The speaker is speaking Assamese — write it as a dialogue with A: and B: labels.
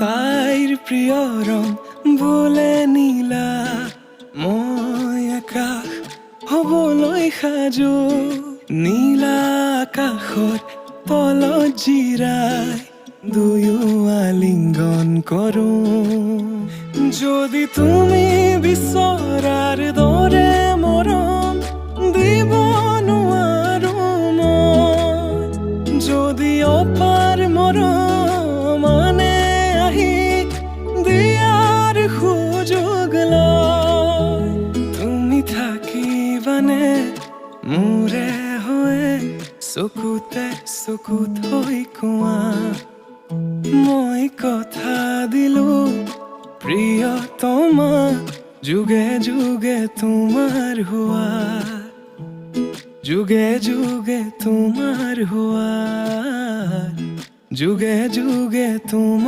A: তাইৰ প্ৰিয় ৰং বোলে নীলা, মই আকাশ হবলৈ সাজু। নীলা আকাশৰ তলত জিৰাই দুয়ো আলিঙ্গন কৰো। যদি তুমি বিচৰাৰ দৰে মৰম দিব নোৱাৰো মই, যদি অপাৰ মৰম মানে আহি দিয়াৰ সুযোগ লয়, তুমি থাকিবানে মোৰে হৈ চকুতে চকুত হৈ কোৱা। মই কথা দিলো প্ৰিয়তমা, যুগে যুগে তোমাৰ হোৱা, যুগে যুগে তোমাৰ হোৱা, যুগে যুগে তোমাৰ